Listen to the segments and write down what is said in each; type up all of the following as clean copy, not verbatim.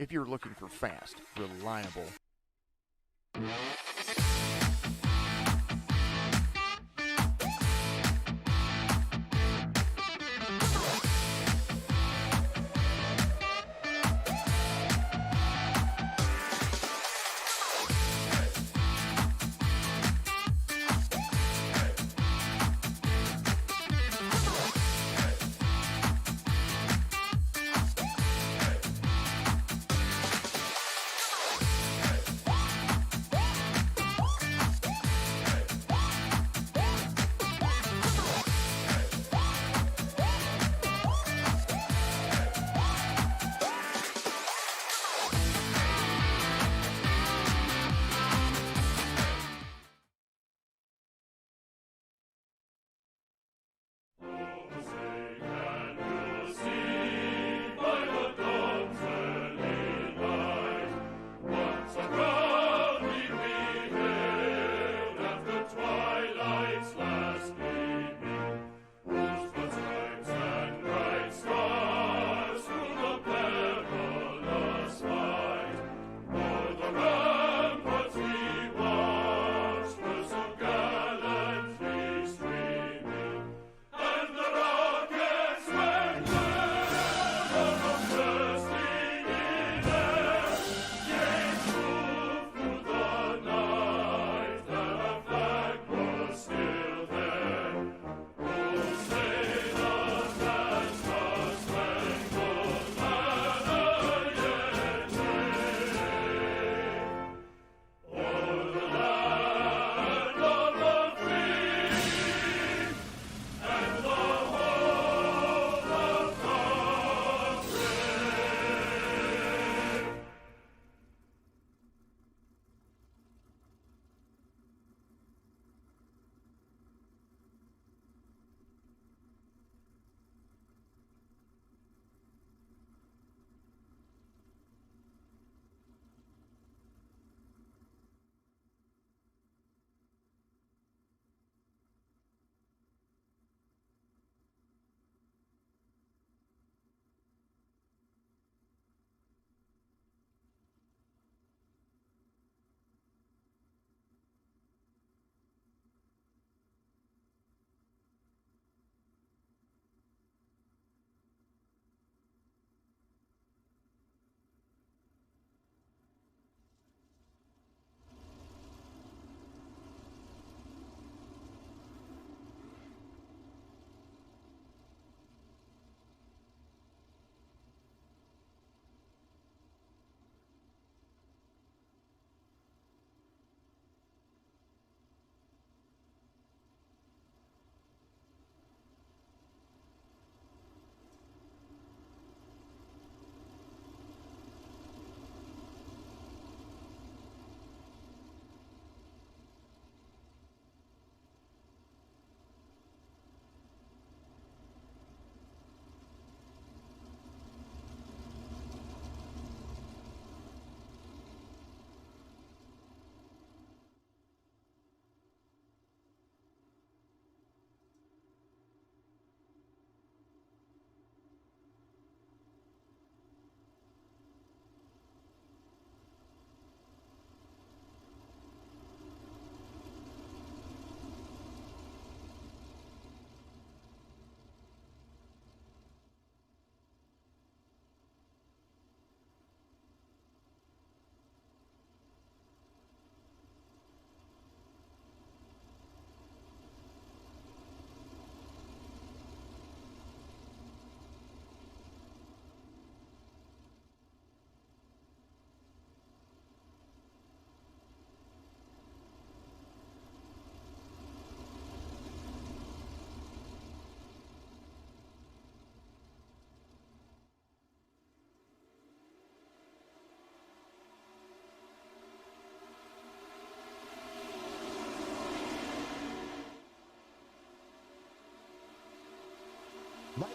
if you're looking for fast, reliable.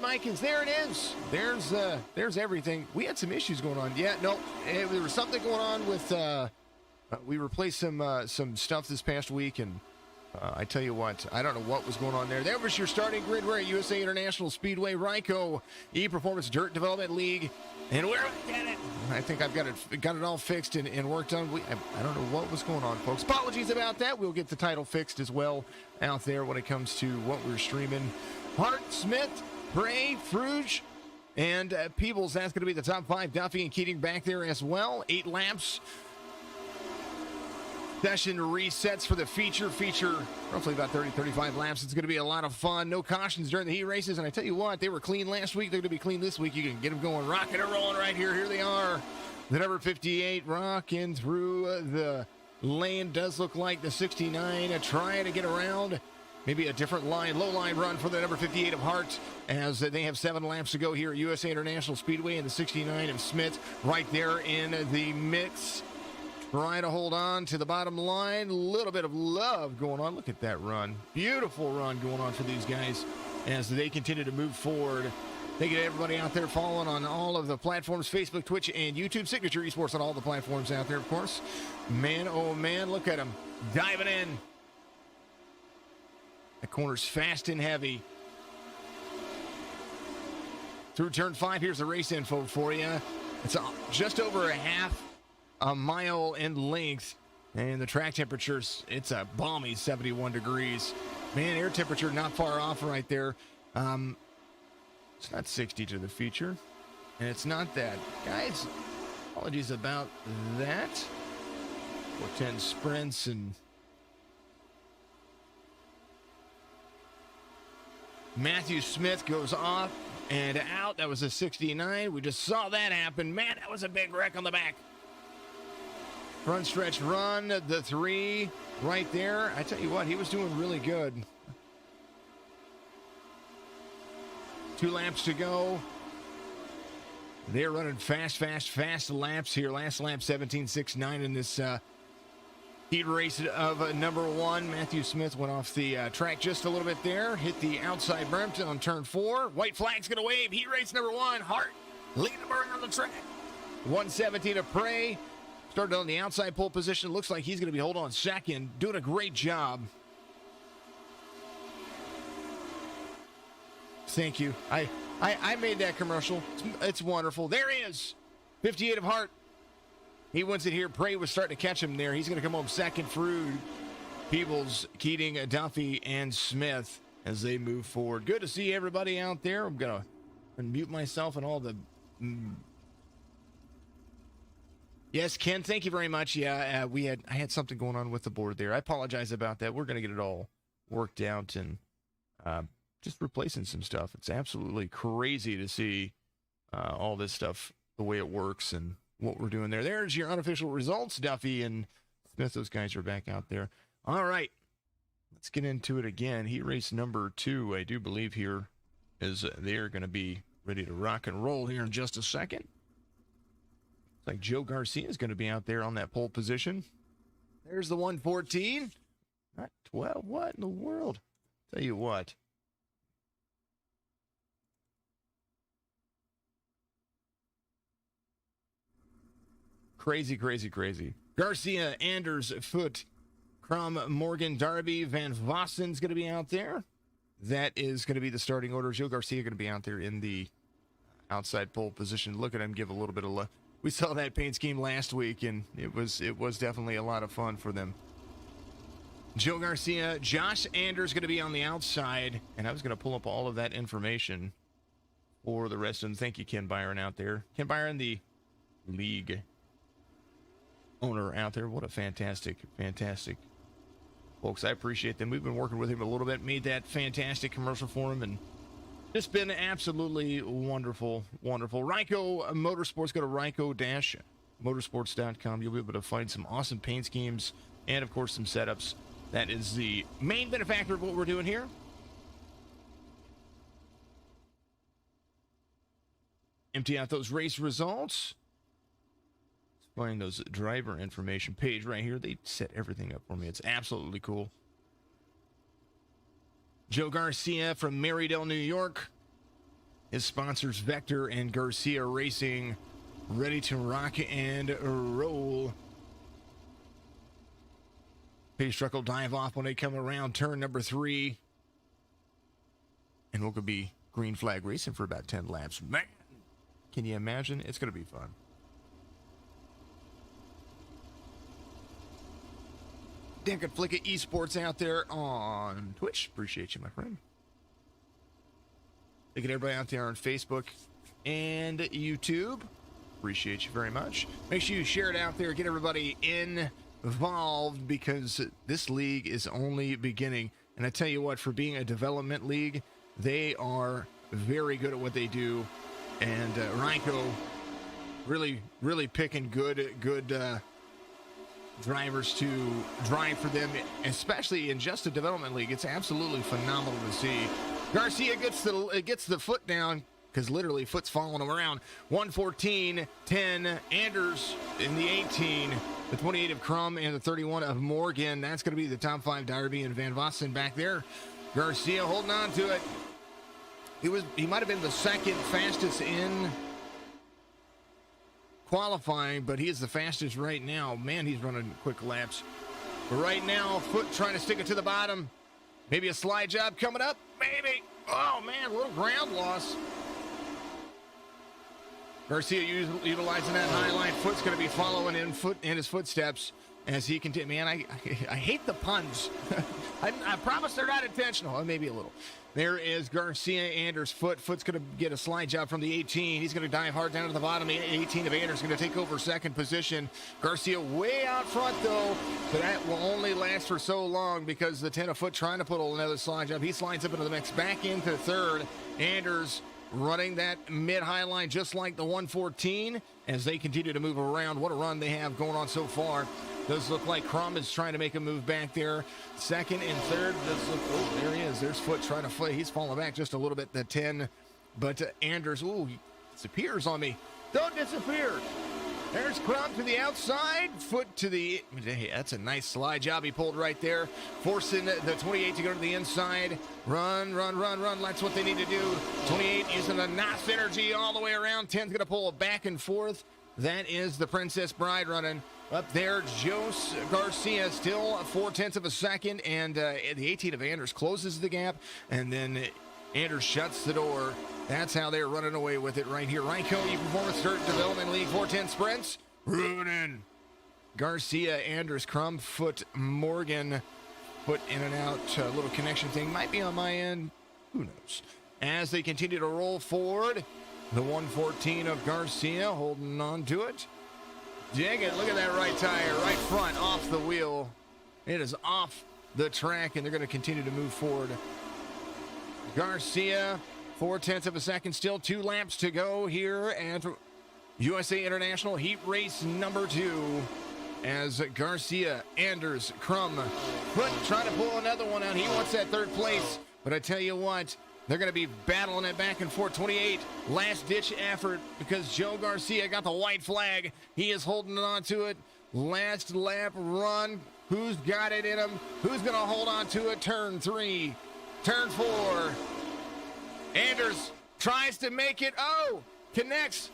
Mikins, there it is. There's everything. We had some issues going on. Yeah, no, there was something going on with. We replaced some stuff this past week, and I tell you what, I don't know what was going on there. There was your starting grid. We're at USA International Speedway, RYCO E-Performance Dirt Development League, and we're at it. I think I've got it all fixed and worked on. I don't know what was going on, folks. Apologies about that. We'll get the title fixed as well out there when it comes to what we're streaming. Hart, Smith, Bray, Fruge, and Peebles. That's going to be the top 5. Duffy and Keating back there as well. 8 laps. Session resets for the feature roughly about 30-35 laps. It's going to be a lot of fun. No cautions during the heat races, and I tell you what, they were clean last week. They're going to be clean this week. You can get them going, rocking and rolling right here. Here they are, the number 58 rocking through the lane. Does look like the 69 trying to get around. Maybe a different line, low line run for the number 58 of Hart, as they have 7 laps to go here at USA International Speedway, and the 69 of Smith right there in the mix. Trying to hold on to the bottom line. A little bit of love going on. Look at that run. Beautiful run going on for these guys as they continue to move forward. Thank you to everybody out there following on all of the platforms, Facebook, Twitch, and YouTube. Signature Esports on all the platforms out there, of course. Man, oh man, look at him. Diving in. The corner's fast and heavy. Through turn 5, here's the race info for you. It's just over a mile in length, and the track temperatures, it's a balmy 71 degrees. Man, air temperature not far off right there. It's not 60 to the feature, and it's not that. Guys, apologies about that. 410 sprints and Matthew Smith goes off and out. That was a 69. We just saw that happen. Man, that was a big wreck on the back. Front stretch run, the 3 right there. I tell you what, he was doing really good. 2 laps to go. They're running fast laps here. Last lap, 17.69 in this heat race of number 1. Matthew Smith went off the track just a little bit there. Hit the outside berm on turn 4. White flag's going to wave. Heat race number 1. Hart leading the burn on the track. 117 of Prey. Started on the outside pole position. Looks like he's going to be holding on second. Doing a great job. Thank you. I made that commercial. It's wonderful. There he is. 58 of Hart. He wins it here. Prey was starting to catch him there. He's going to come home second. Frude, Peebles, Keating, Duffy, and Smith as they move forward. Good to see everybody out there. I'm going to unmute myself and all the... Yes, Ken, thank you very much. Yeah, I had something going on with the board there. I apologize about that. We're going to get it all worked out and just replacing some stuff. It's absolutely crazy to see all this stuff, the way it works and what we're doing there. There's your unofficial results. Duffy and Smith, those guys are back out there. All right, let's get into it again. Heat race number 2, I do believe here, is they're going to be ready to rock and roll here in just a second. Like Joe Garcia is going to be out there on that pole position. There's the 114. Not 12. What in the world? Tell you what. Crazy. Garcia, Anders, Foot, Crom, Morgan, Darby, Van Vossen's going to be out there. That is going to be the starting order. Joe Garcia going to be out there in the outside pole position. Look at him give a little bit of love. We saw that paint scheme last week, and it was definitely a lot of fun for them. Joe Garcia, Josh Anders going to be on the outside, and I was going to pull up all of that information for the rest of them. Thank you, Ken Byron, out there. Ken Byron, the league owner out there. What a fantastic folks. I appreciate them. We've been working with him a little bit, made that fantastic commercial for him, and it's been absolutely wonderful. RYCO Motorsports. Go to ryco-motorsports.com. You'll be able to find some awesome paint schemes and, of course, some setups. That is the main benefactor of what we're doing here. Empty out those race results. Let's find those driver information page right here. They set everything up for me. It's absolutely cool. Joe Garcia from Marydale, New York. His sponsors, Vector and Garcia Racing, ready to rock and roll. Pace truck will dive off when they come around turn number 3. And we'll be green flag racing for about 10 laps. Man, can you imagine? It's going to be fun. Dan could flick at Esports out there on Twitch. Appreciate you, my friend. Look at everybody out there on Facebook and YouTube. Appreciate you very much. Make sure you share it out there. Get everybody involved because this league is only beginning. And I tell you what, for being a development league, they are very good at what they do. And RYCO really picking good drivers to drive for them, especially in just a development league. It's absolutely phenomenal to see. Garcia gets the foot down because literally foot's following him around. 114, 10, Anders in the 18, the 28 of Crum, and the 31 of Morgan. That's going to be the top 5. Darby and Van Vossen back there. Garcia holding on to it. He might have been the second fastest in qualifying, but he is the fastest right now. Man, he's running quick laps. But right now, Foot trying to stick it to the bottom. Maybe a slide job coming up. Maybe. Oh, man, a little ground loss. Garcia utilizing that high line. Foot's going to be following in his footsteps as he continues. Man, I hate the puns. I promise they're not intentional. Maybe a little. There is Garcia, Anders, Foot. Foot's going to get a slide job from the 18. He's going to dive hard down to the bottom. The 18 of Anders going to take over second position. Garcia way out front, though. But that will only last for so long because the 10 of Foot trying to put another slide job. He slides up into the mix. Back into third. Anders running that mid-high line just like the 114 as they continue to move around. What a run they have going on so far. Does look like Crum is trying to make a move back there. Second and third does look, oh, there he is. There's Foot trying to play. He's falling back just a little bit, the 10. But Anders, ooh, he disappears on me. Don't disappear. There's Crum to the outside. Foot to the, hey, that's a nice slide job he pulled right there. Forcing the 28 to go to the inside. Run. That's what they need to do. 28 using a nice energy all the way around. 10's going to pull it back and forth. That is the Princess Bride running. Up there, Jose Garcia still 0.4 of a second, and the 18 of Anders closes the gap, and then Anders shuts the door. That's how they're running away with it right here. RYCO E-Performance Dirt Development League 410 sprints. Running. Garcia, Anders, Crum, Foot, Morgan. Foot in and out. A little connection thing might be on my end. Who knows? As they continue to roll forward, the 114 of Garcia holding on to it. Dig it. Look at that right tire, right front, off the wheel. It is off the track, and they're going to continue to move forward. Garcia, 0.4 of a second, still 2 laps to go here at USA International Heat Race number 2. As Garcia, Anders, Crum, Foot trying to pull another one out. He wants that third place, but I tell you what, they're going to be battling it back and forth. 28, last-ditch effort because Joe Garcia got the white flag. He is holding on to it. Last lap run. Who's got it in him? Who's going to hold on to it? Turn 3. Turn 4. Anders tries to make it. Oh, connects.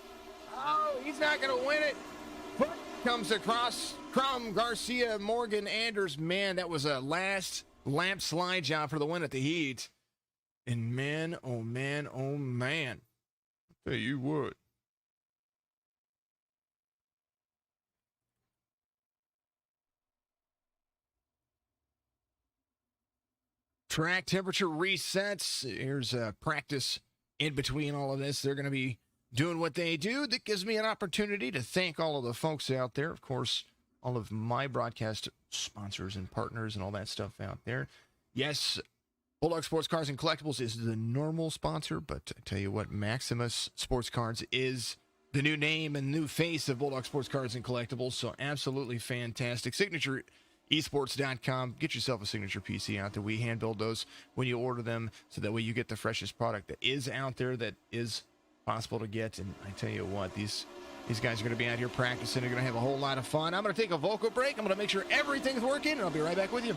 Oh, he's not going to win it. Foot comes across. Crum, Garcia, Morgan, Anders. Man, that was a last lap slide job for the win at the heat. And man, oh man, oh man. I'll tell you what. Track temperature resets. Here's a practice in between all of this. They're going to be doing what they do. That gives me an opportunity to thank all of the folks out there. Of course, all of my broadcast sponsors and partners and all that stuff out there. Yes, Bulldog Sports Cars and Collectibles is the normal sponsor, but I tell you what, Maximus Sports Cards is the new name and new face of Bulldog Sports Cards and Collectibles, so absolutely fantastic. Signature esports.com. Get yourself a signature PC out there. We hand build those when you order them, so that way you get the freshest product that is out there, that is possible to get. And I tell you what, these guys are going to be out here practicing. They're going to have a whole lot of fun. I'm going to take a vocal break. I'm going to make sure everything's working, and I'll be right back with you.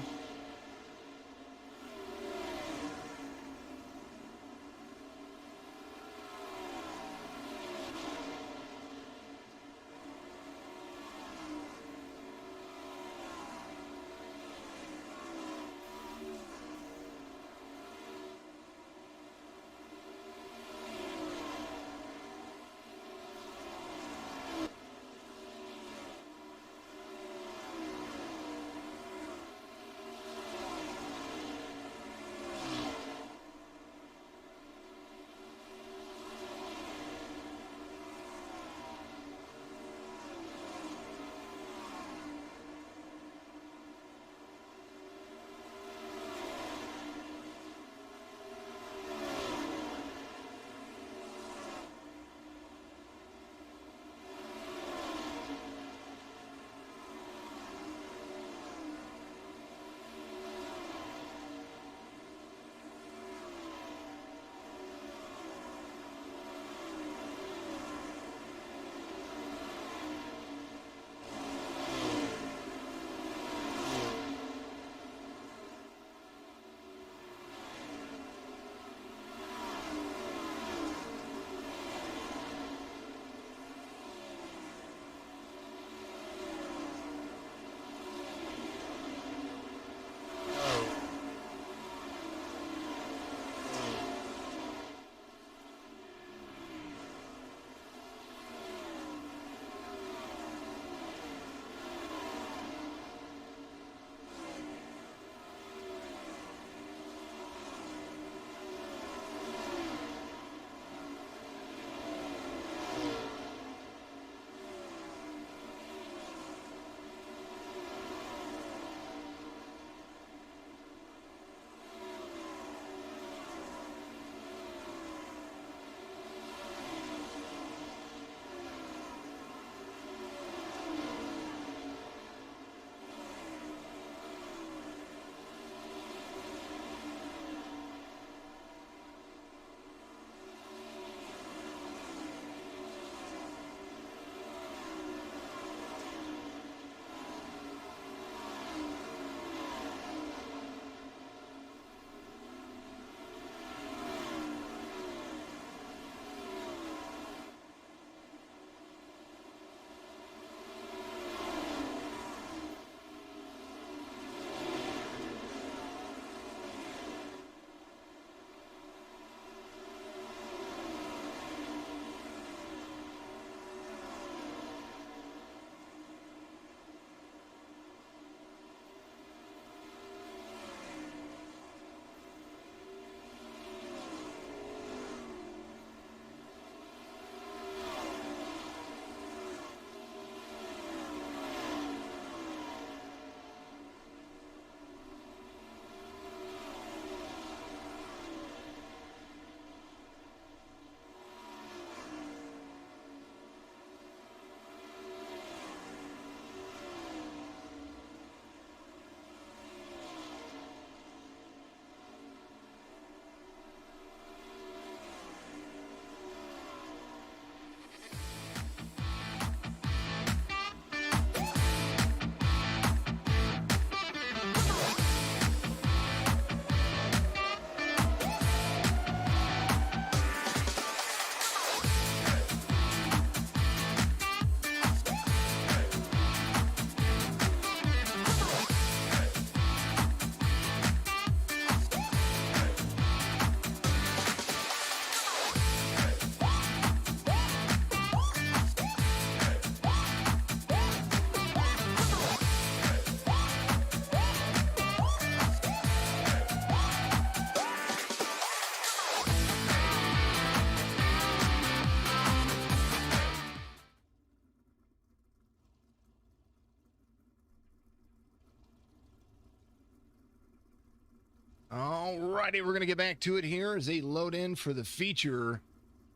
All righty, we're going to get back to it here as they load in for the feature.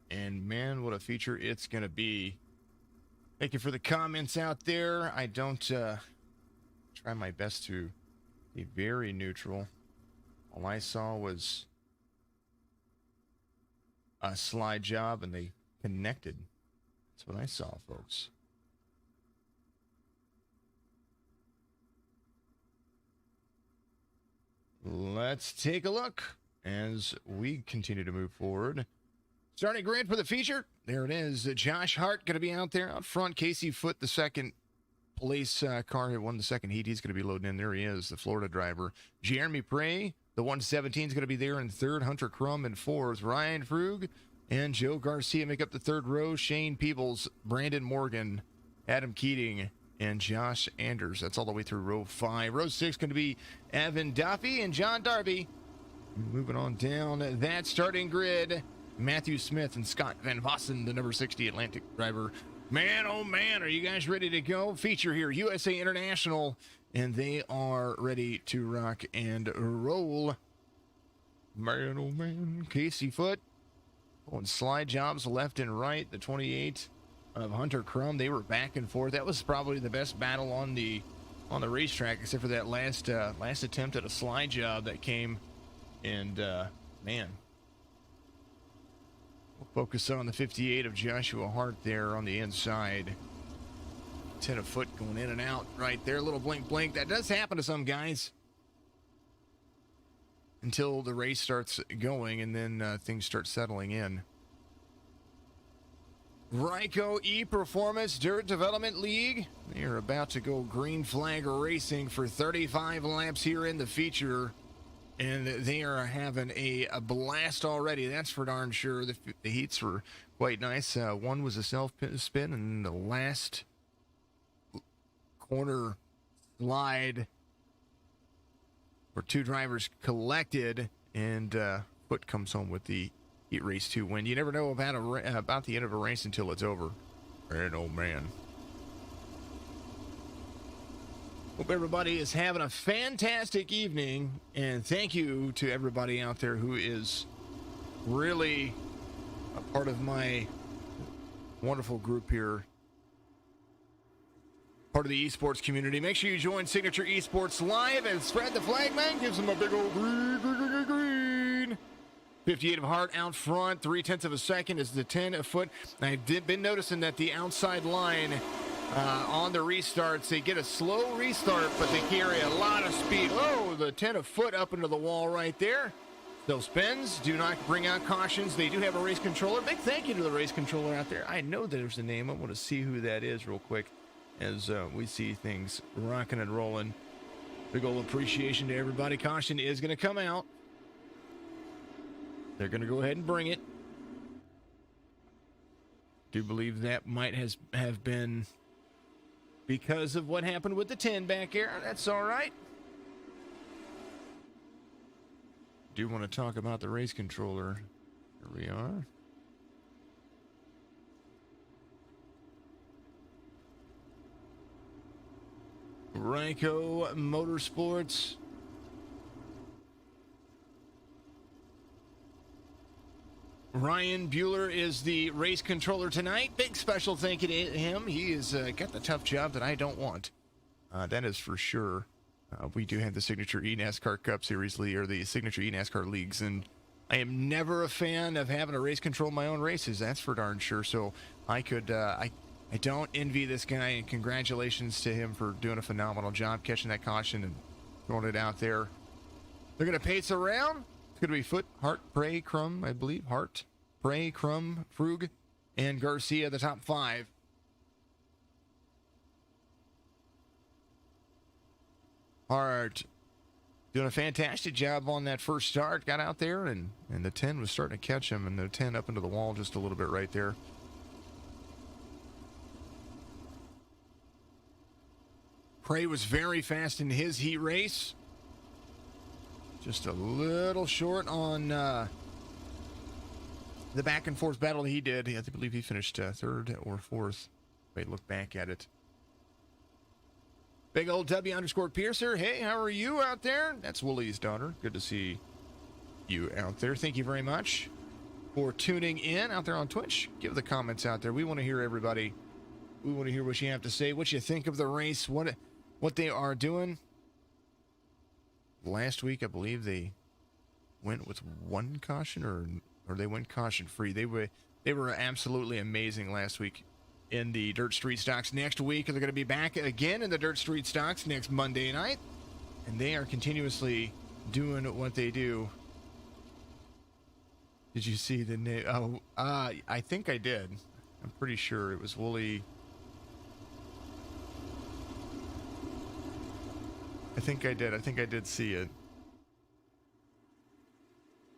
And man, what a feature it's going to be. Thank you for the comments out there. I don't try my best to be very neutral. All I saw was a slide job and they connected. That's what I saw, folks. Let's take a look as we continue to move forward. Starting grid for the feature. There it is. Josh Hart going to be out there out front. Casey Foote, the second police car who won the second heat. He's going to be loading in. There he is, the Florida driver. Jeremy Prey, the 117 is going to be there in third. Hunter Crum in fourth. Ryan Frug and Joe Garcia make up the third row. Shane Peebles, Brandon Morgan, Adam Keating, and Josh Anders. That's all the way through row 5. Row 6 going to be Evan Duffy and John Darby. Moving on down that starting grid. Matthew Smith and Scott Van Vossen, the number 60 Atlantic driver. Man, oh man, are you guys ready to go? Feature here, USA International, and they are ready to rock and roll. Man, oh man, Casey Foote. Going slide jobs left and right. The 28 of Hunter Crum, they were back and forth. That was probably the best battle on the racetrack, except for that last attempt at a slide job that came, and man. We'll focus on the 58 of Joshua Hart there on the inside. 10 of Foote going in and out right there. A little blink, blink. That does happen to some guys until the race starts going and then things start settling in. RYCO E-Performance Dirt Development League. They are about to go green flag racing for 35 laps here in the feature. And they are having a blast already. That's for darn sure. The heats were quite nice. One was a self-spin, and the last corner slide where two drivers collected, and Foote comes home with the Heat Race 2 win. You never know about the end of a race until it's over. And oh, man. Hope everybody is having a fantastic evening, and thank you to everybody out there who is really a part of my wonderful group here, part of the esports community. Make sure you join Signature Esports Live and spread the flag, man. Gives them a big old green. 58 of Hart out front, 0.3 of a second is the 10 of Foote. I've been noticing that the outside line on the restarts, they get a slow restart, but they carry a lot of speed. Oh, the 10 of Foote up into the wall right there. Those spins do not bring out cautions. They do have a race controller. Big thank you to the race controller out there. I know there's a name. I want to see who that is real quick as we see things rocking and rolling. Big old appreciation to everybody. Caution is going to come out. They're going to go ahead and bring it. Do believe that might have been because of what happened with the 10 back there. That's all right. Do want to talk about the race controller. Here we are. RYCO Motorsports. Ryan Bueller is the race controller tonight. Big special thank you to him. He has got the tough job that I don't want. That is for sure. We do have the Signature eNASCAR Cup Series League, or the Signature eNASCAR Leagues, and I am never a fan of having to race control my own races. That's for darn sure. So I could, I don't envy this guy, and congratulations to him for doing a phenomenal job catching that caution and throwing it out there. They're going to pace around. It's going to be Foote, Hart, Prey, Crum, I believe. Hart, Prey, Crum, Frug, and Garcia, the top 5. Hart doing a fantastic job on that first start. Got out there, and the 10 was starting to catch him, and the 10 up into the wall just a little bit right there. Prey was very fast in his heat race. Just a little short on the back and forth battle he did. I believe he finished 3rd or 4th. Wait, look back at it. Big old W underscore Piercer. Hey, how are you out there? That's Woolie's daughter. Good to see you out there. Thank you very much for tuning in out there on Twitch. Give the comments out there. We want to hear everybody. We want to hear what you have to say, what you think of the race, what they are doing. Last week, I believe they went with one caution, or they went caution free. They were absolutely amazing last week in the Dirt Street Stocks. Next week, they're going to be back again in the Dirt Street Stocks next Monday night, and they are continuously doing what they do. Did you see the name? Oh, I think I did. I'm pretty sure it was Wooly. I think I did see it.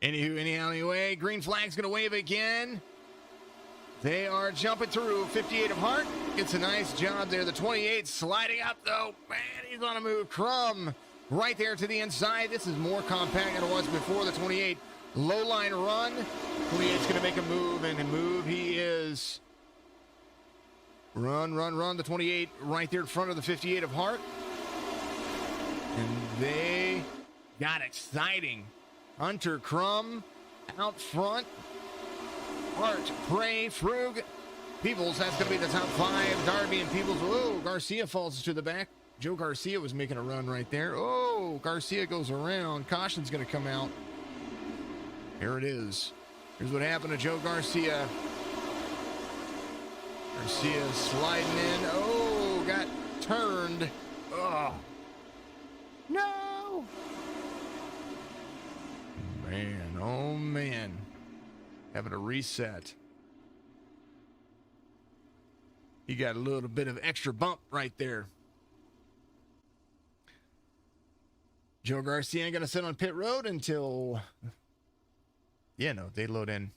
Anyway, green flag's going to wave again. They are jumping through. 58 of Hart gets a nice job there. The 28 sliding up, though. Man, he's on a move. Crumb right there to the inside. This is more compact than it was before. The 28 low line run. 28's going to make a move, and a move he is. Run. The 28 right there in front of the 58 of Hart. And they got exciting. Hunter Crumb out front. Hart, Prey, Frug, Peebles, that's going to be the top 5. Darby and Peebles. Oh, Garcia falls to the back. Joe Garcia was making a run right there. Oh, Garcia goes around. Caution's going to come out. Here it is. Here's what happened to Joe Garcia. Garcia sliding in. Oh, got turned. Oh. No! Man, oh man. Having a reset. He got a little bit of extra bump right there. Joe Garcia ain't going to sit on pit road until... Yeah, no, they load in.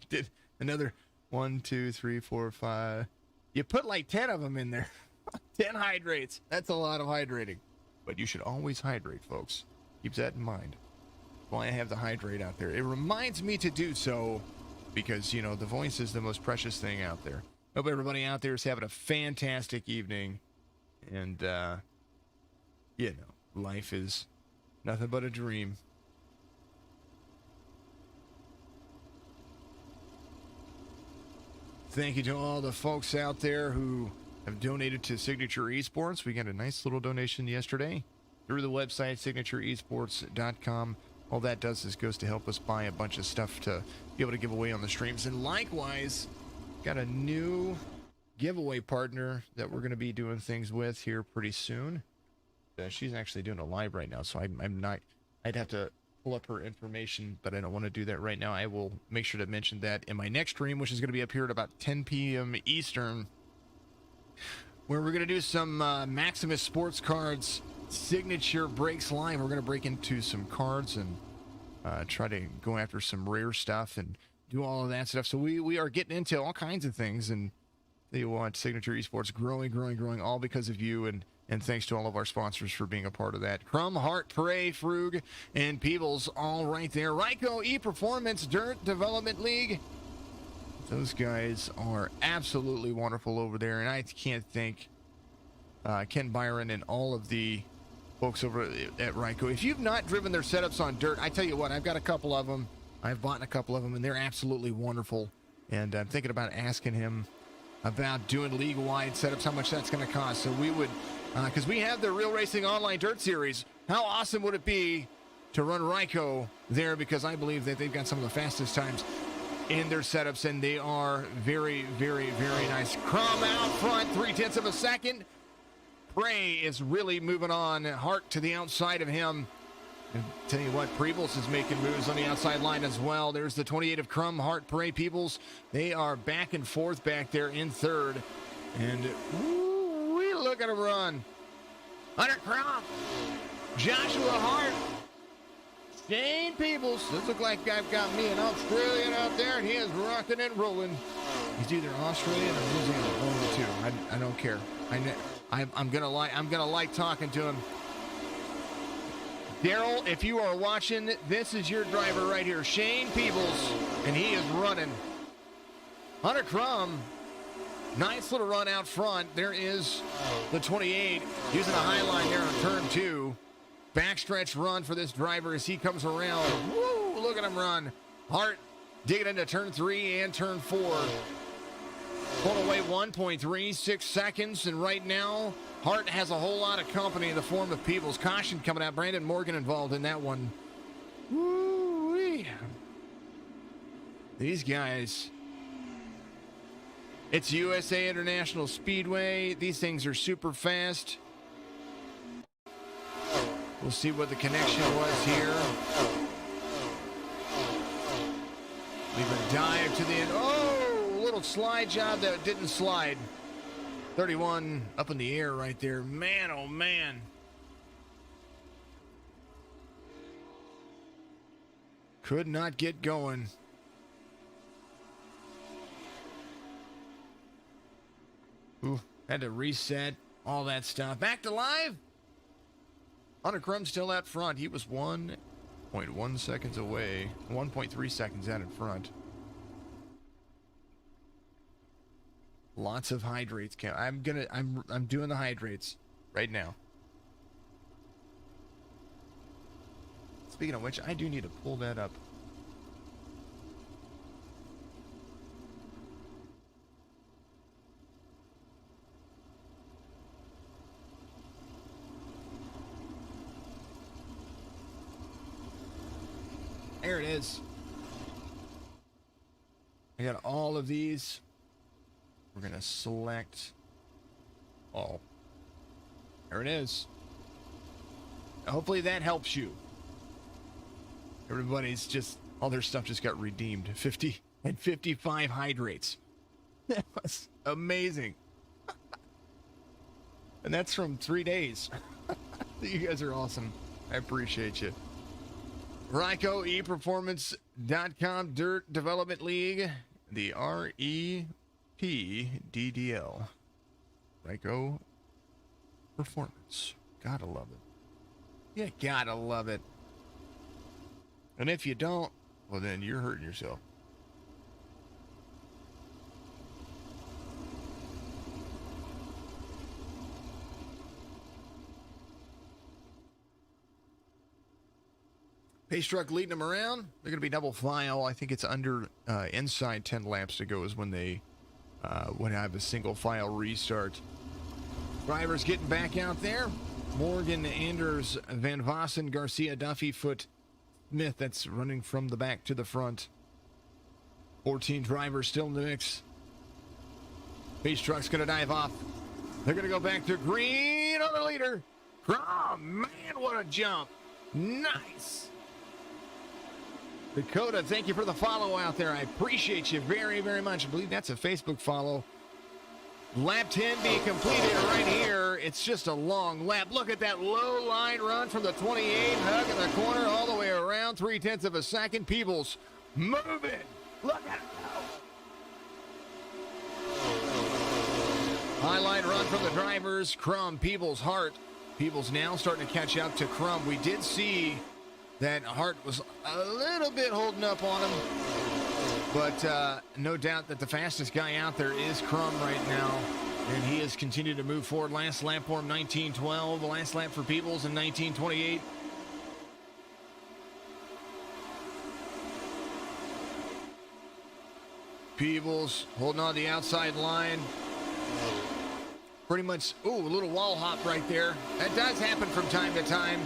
Did another 1, 2, 3, 4, 5. You put like 10 of them in there. 10 hydrates. That's a lot of hydrating. But you should always hydrate, folks. Keep that in mind. Why I have the hydrate out there. It reminds me to do so because, you know, the voice is the most precious thing out there. Hope everybody out there is having a fantastic evening. And, you know, life is nothing but a dream. Thank you to all the folks out there who have donated to Signature Esports. We got a nice little donation yesterday through the website, signatureesports.com. All that does is goes to help us buy a bunch of stuff to be able to give away on the streams. And likewise, got a new giveaway partner that we're going to be doing things with here pretty soon. She's actually doing a live right now, so I'm not... I'd have to pull up her information, but I don't want to do that right now. I will make sure to mention that in my next stream, which is going to be up here at about 10 p.m. Eastern, where we're going to do some Maximus Sports Cards Signature Breaks Live. We're going to break into some cards and try to go after some rare stuff and do all of that stuff. So we are getting into all kinds of things, and they want Signature Esports growing, all because of you, and thanks to all of our sponsors for being a part of that. Crumb, Hart, Prey, Frug, and Peebles all right there. RYCO ePerformance Dirt Development League. Those guys are absolutely wonderful over there, and I can't thank Ken Byron and all of the folks over at RYCO. If you've not driven their setups on dirt, I tell you what, I've got a couple of them. I've bought a couple of them, and they're absolutely wonderful. And I'm thinking about asking him about doing league-wide setups, how much that's going to cost. So we would, because we have the Real Racing Online Dirt Series, how awesome would it be to run RYCO there, because I believe that they've got some of the fastest times in their setups, and they are very, very, very nice. Crumb out front, 0.3 of a second. Prey is really moving on. Hart to the outside of him. And tell you what, Peebles is making moves on the outside line as well. There's the 28 of Crumb, Hart, Prey, Peebles. They are back and forth back there in third. And we look at him run. Hunter Crumb, Joshua Hart, Shane Peebles. This looks like I've got me an Australian out there, and he is rocking and rolling. He's either Australian or New Zealand, one of the two. I don't care. I'm gonna like talking to him. Daryl, if you are watching, this is your driver right here, Shane Peebles, and he is running. Hunter Crumb Nice little run out front. There is the 28 using a high line there on turn 2. Backstretch run for this driver as he comes around. Woo! Look at him run. Hart digging into turn 3 and turn 4. Pulling away 1.36 seconds, and right now, Hart has a whole lot of company in the form of Peebles. Caution coming out. Brandon Morgan involved in that one. Woo-wee. These guys. It's USA International Speedway. These things are super fast. We'll see what the connection was here. Leave a dive to the end. Oh, a little slide job that didn't slide. 31 up in the air right there. Man, oh man. Could not get going. Ooh, had to reset all that stuff. Back to live. Hunter Crum still out front. He was 1.1 seconds away. 1.3 seconds out in front. Lots of hydrates. I'm doing the hydrates right now. Speaking of which, I do need to pull that up. There it is. I got all of these. We're going to select all. There it is. Hopefully that helps you. Everybody's just, all their stuff just got redeemed. 50 and 55 hydrates. That was amazing. And that's from 3 days. You guys are awesome. I appreciate you. RYCO ePerformance.com Dirt Development League, the REPDDL. RYCO Performance. Gotta love it. You gotta love it. And if you don't, well then you're hurting yourself. Pace truck leading them around. They're going to be double file. I think it's under inside 10 laps to go is when they would have a single file restart. Drivers getting back out there. Morgan, Anders, Van Vossen, Garcia, Duffy, Foot, Smith. That's running from the back to the front. 14 drivers still in the mix. Pace truck's going to dive off. They're going to go back to green on the leader. Oh, man, what a jump. Nice. Dakota, thank you for the follow out there. I appreciate you very, very much. I believe that's a Facebook follow. Lap 10 being completed right here. It's just a long lap. Look at that low line run from the 28, hugging the corner all the way around. 0.3 of a second. Peebles moving. Look at it go. High line run from the drivers. Crum, Peebles, Hart. Peebles now starting to catch up to Crum. We did see that Hart was a little bit holding up on him, but no doubt that the fastest guy out there is Crum right now, and he has continued to move forward. Last lap for him, 19:12. The last lap for Peebles in 19:28. Peebles holding on the outside line. Pretty much, ooh, a little wall hop right there. That does happen from time to time.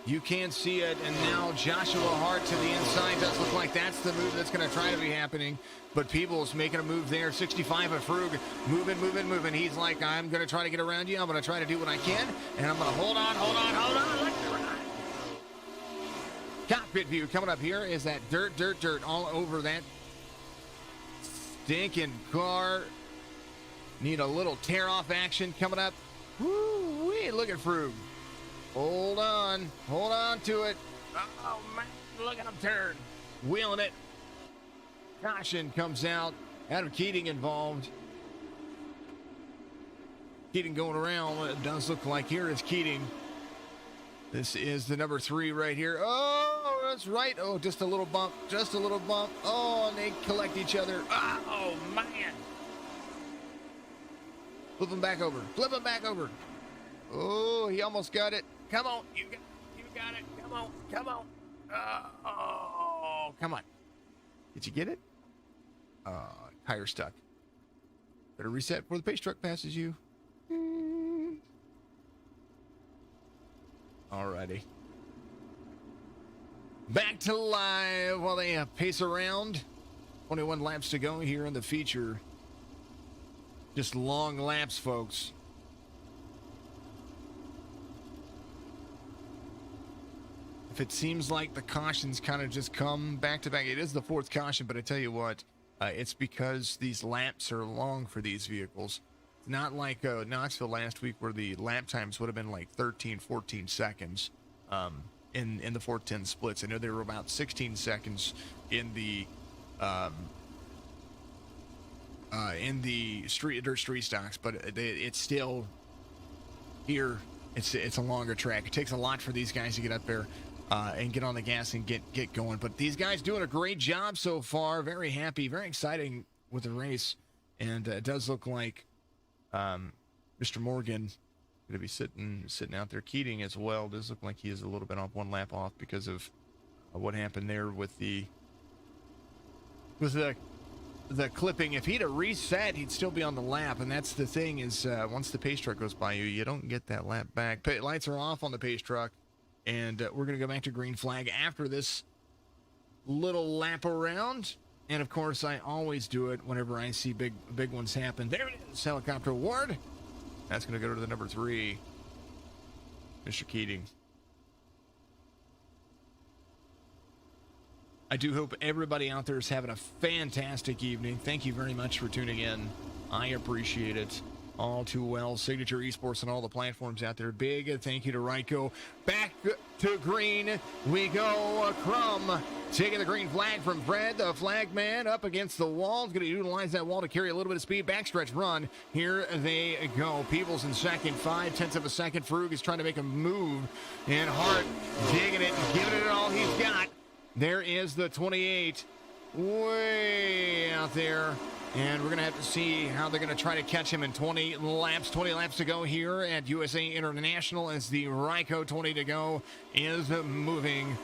You can see it, and now Joshua Hart to the inside. Does look like that's the move that's going to try to be happening. But Peebles making a move there. 65 of Frug. Moving. He's like, I'm going to try to get around you. I'm going to try to do what I can. And I'm going to hold on. Let me run. Cockpit view coming up here is that dirt all over that stinking car. Need a little tear-off action coming up. Woo-wee, look at Frug. Hold on to it. Oh, man, look at him turn. Wheeling it. Caution comes out. Adam Keating involved. Keating going around. It does look like here is Keating. This is the number 3 right here. Oh, that's right. Oh, just a little bump. Oh, and they collect each other. Oh, man. Flip him back over. Flip him back over. Oh, he almost got it. Come on. You got it. Come on. Come on. Oh, come on. Did you get it? Tire stuck. Better reset before the pace truck passes you. Alrighty. Back to live while they pace around. 21 laps to go here in the feature. Just long laps, folks. If it seems like the cautions kind of just come back to back, it is the fourth caution, but I tell you what, it's because these laps are long for these vehicles. Not like Knoxville last week where the lap times would have been like 13, 14 seconds in the 410 splits. I know they were about 16 seconds in the dirt street stocks, but it's still here. It's a longer track. It takes a lot for these guys to get up there and get on the gas and get going. But these guys doing a great job so far. Very happy, very exciting with the race, and it does look like Mr. Morgan going to be sitting out there. Keating as well does look like he is a little bit off, one lap off because of what happened there with the clipping. If he'd have reset, he'd still be on the lap, and that's the thing is once the pace truck goes by you, you don't get that lap back. Lights are off on the pace truck, and we're going to go back to green flag after this little lap around. And of course, I always do it whenever I see big ones happen. There it is, helicopter award. That's going to go to the number 3, Mr. Keating. I do hope everybody out there is having a fantastic evening. Thank you very much for tuning in. I appreciate it all too well. Signature Esports and all the platforms out there. Big thank you to RYCO. Back to green we go. Crum taking the green flag from Fred, the flag man, up against the wall. He's going to utilize that wall to carry a little bit of speed. Backstretch run. Here they go. Peoples in second. 0.5 of a second. Frug is trying to make a move. And Hart digging it and giving it all he's got. There is the 28 way out there. And we're going to have to see how they're going to try to catch him in 20 laps. 20 laps to go here at USA International as the RYCO 20 to go is moving.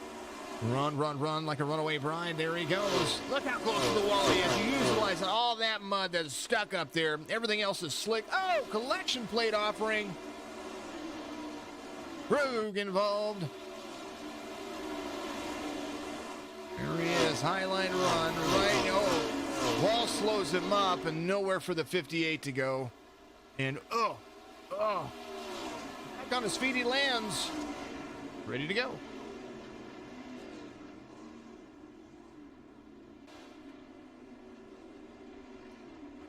Run like a runaway bride. There he goes. Look how close to the wall he is. You utilize all that mud that's stuck up there. Everything else is slick. Oh, collection plate offering. Frug involved. There he is. Highline run. Right. Oh. Wall slows him up and nowhere for the 58 to go. And back on his feet he lands. Ready to go.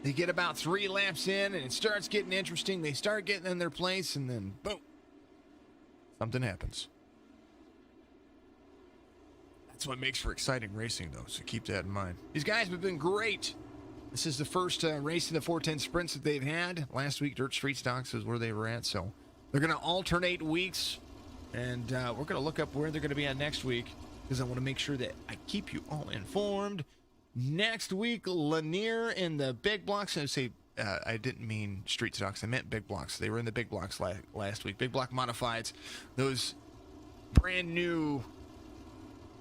They get about 3 laps in and it starts getting interesting. They start getting in their place and then boom. Something happens. That's what makes for exciting racing, though, so keep that in mind. These guys have been great. This is the first race in the 410 sprints that they've had. Last week, Dirt Street Stocks is where they were at, so they're going to alternate weeks, and we're going to look up where they're going to be at next week because I want to make sure that I keep you all informed. Next week, Lanier in the big blocks. I didn't mean Street Stocks. I meant big blocks. They were in the big blocks last week. Big block modifieds. Those brand new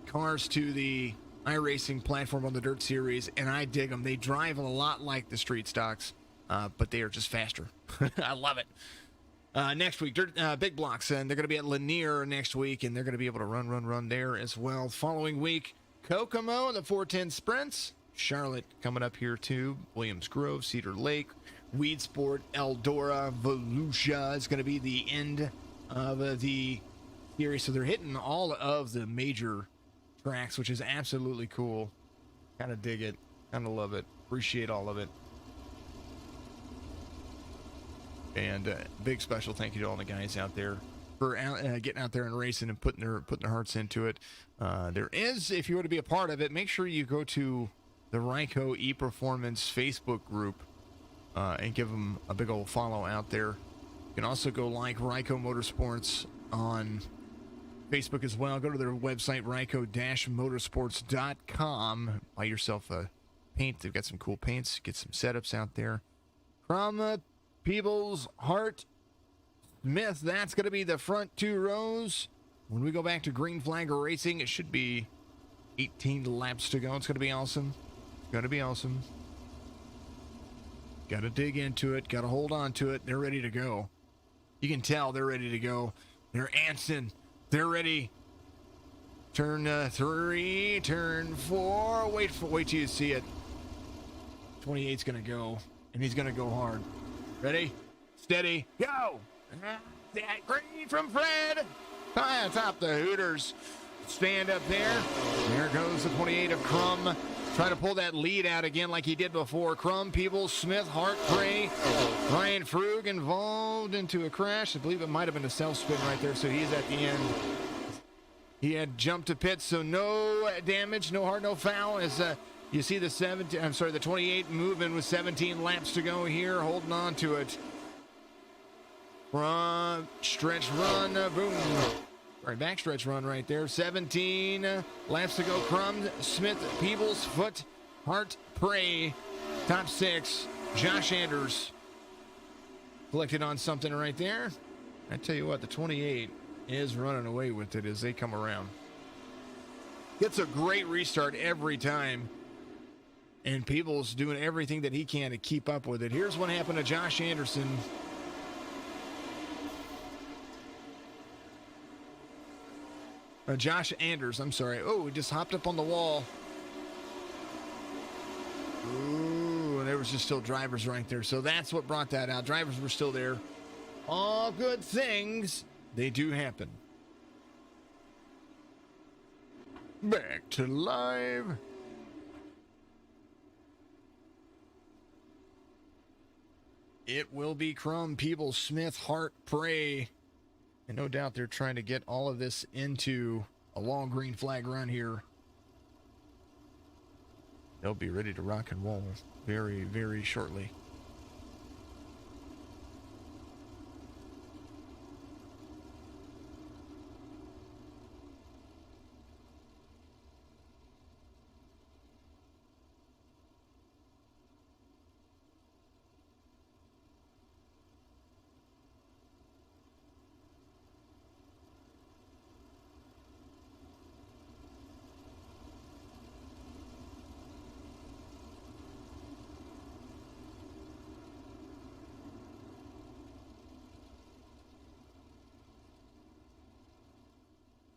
cars to the iRacing platform on the Dirt Series, and I dig them. They drive a lot like the Street Stocks, but they are just faster. I love it. Next week, big blocks, and they're going to be at Lanier next week, and they're going to be able to run there as well. Following week, Kokomo and the 410 sprints. Charlotte coming up here too. Williams Grove, Cedar Lake, Weedsport, Eldora, Volusia is going to be the end of the series. So they're hitting all of the major tracks, which is absolutely cool. Kind of dig it. Kind of love it. Appreciate all of it. And big special thank you to all the guys out there for getting out there and racing and putting their hearts into it. There is, if you were to be a part of it, make sure you go to the RYCO ePerformance Facebook group and give them a big old follow out there. You can also go like RYCO Motorsports on Facebook as well. Go to their website, ryco-motorsports.com. Buy yourself a paint. They've got some cool paints. Get some setups out there. From Peebles, Hart, Smith. That's going to be the front two rows. When we go back to green flag racing, it should be 18 laps to go. It's going to be awesome. It's going to be awesome. Got to dig into it. Got to hold on to it. They're ready to go. You can tell they're ready to go. They're antsing. They're ready. Turn 3, turn 4. Wait till you see it. 28's going to go, and he's going to go hard. Ready? Steady. Go! That green from Fred. Top the Hooters. Stand up there. There goes the 28 of Crum. Try to pull that lead out again like he did before. Crum, Peebles, Smith, Hart, Prey. Ryan Frug involved into a crash. I believe it might have been a self-spin right there, so he's at the end. He had jumped to pits, so no damage, no hard, no foul. As you see the 28 moving with 17 laps to go here, holding on to it. Front stretch run, boom. All right, backstretch run right there. 17 laps to go. Crum, Smith, Peebles, Foot, Hart, Prey. Top 6. Josh Anders collected on something right there. I tell you what, the 28 is running away with it as they come around. Gets a great restart every time. And Peebles doing everything that he can to keep up with it. Here's what happened to Josh Anderson. Josh Anders, I'm sorry. Oh, he just hopped up on the wall. Ooh, and there was just still drivers right there. So that's what brought that out. Drivers were still there. All good things, they do happen. Back to live. It will be Crum, Peebles, Smith, Hart, Prey. And no doubt they're trying to get all of this into a long green flag run here. They'll be ready to rock and roll very, very shortly.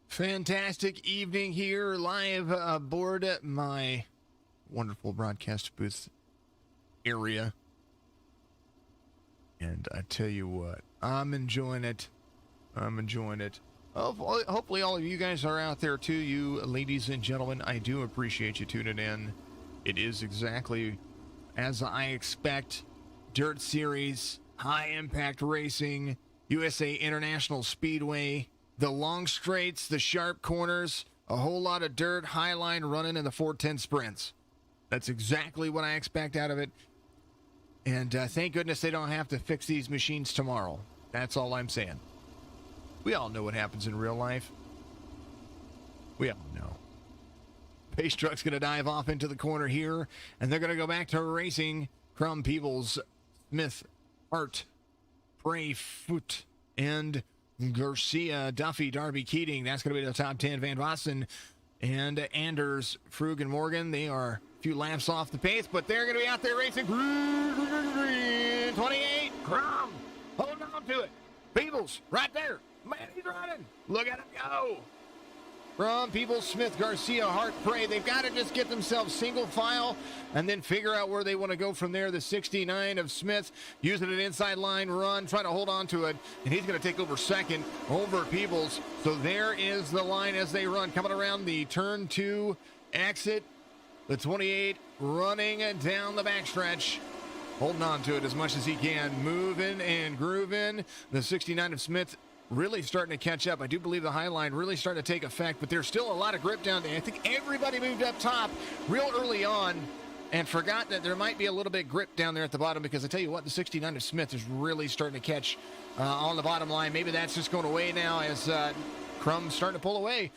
Fantastic evening here live aboard my wonderful broadcast booth area. And I tell you what, I'm enjoying it. Hopefully all of you guys are out there too, you ladies and gentlemen. I do appreciate you tuning in. It is exactly as I expect. Dirt Series, high impact racing, USA International Speedway. The long straights, the sharp corners, a whole lot of dirt, high line running in the 410 sprints. That's exactly what I expect out of it. And thank goodness they don't have to fix these machines tomorrow. That's all I'm saying. We all know what happens in real life. We all know. Pace truck's going to dive off into the corner here, and they're going to go back to racing. Crum, Peebles, Smith, Hart, Prey, Foot, and Garcia, Duffy, Darby, Keating. That's going to be the top 10. Van Vossen and Anders, Frug, and Morgan. They are a few laps off the pace, but they're going to be out there racing. 28, Crum, hold on to it. Peebles, right there. Man, he's running. Look at him go. Crum, Peebles, Smith, Garcia, Hart, Prey. They've got to just get themselves single file and then figure out where they want to go from there. The 69 of Smith using an inside line run, trying to hold on to it, and he's going to take over second over Peebles. So there is the line as they run, coming around the turn 2 exit. The 28 running down the backstretch, holding on to it as much as he can, moving and grooving. The 69 of Smith really starting to catch up. I do believe the high line really starting to take effect, but there's still a lot of grip down there. I think everybody moved up top real early on and forgot that there might be a little bit of grip down there at the bottom, because I tell you what, the 69 of Smith is really starting to catch on the bottom line. Maybe that's just going away now as Crum's starting to pull away.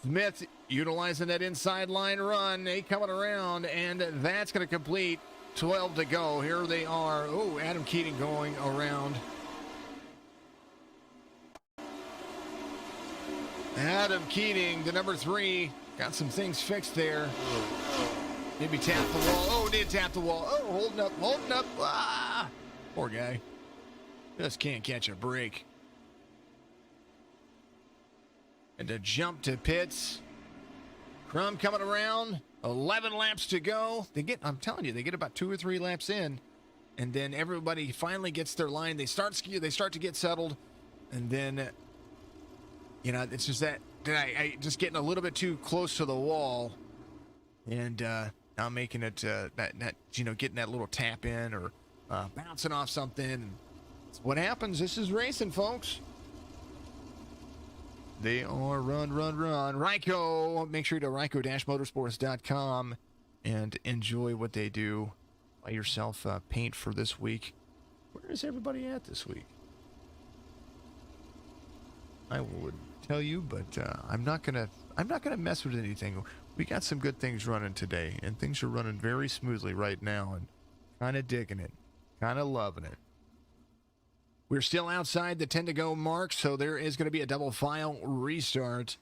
Smith utilizing that inside line run. They coming around, and that's going to complete 12 to go. Here they are. Oh, Adam Keating going around. Adam Keating, the number 3, got some things fixed there. Maybe tapped the wall. Oh, did tap the wall. Oh, holding up, holding up. Ah! Poor guy. Just can't catch a break. And to jump to pits. Crum coming around. 11 laps to go. I'm telling you, they get about 2 or 3 laps in. And then everybody finally gets their line. They start to get settled. And then, you know, it's just that I just getting a little bit too close to the wall. And now making it, getting that little tap in or bouncing off something. That's what happens. This is racing, folks. They are run. RYCO. Make sure you go to RYCO-motorsports.com and enjoy what they do. Buy yourself paint for this week. Where is everybody at this week? I would tell you, but I'm not gonna mess with anything. We got some good things running today, and things are running very smoothly right now, and kind of digging it, kind of loving it. We're still outside the 10 to go mark, so there is going to be a double file restart.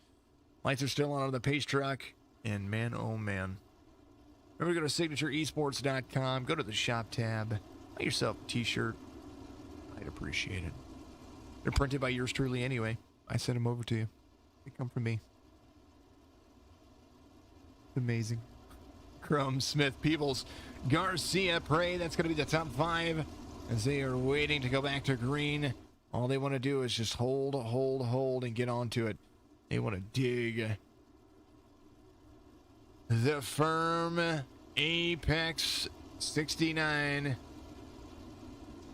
Lights are still on the pace truck, and man, oh man. Remember to go to signatureesports.com, go to the shop tab, buy yourself a t-shirt. I'd appreciate it. They're printed by yours truly anyway. I sent them over to you. They come from me. Amazing. Crum, Smith, Peebles, Garcia, Prey. That's going to be the top 5 as they are waiting to go back to green. All they want to do is just hold, and get onto it. They want to dig. The Firm Apex 69.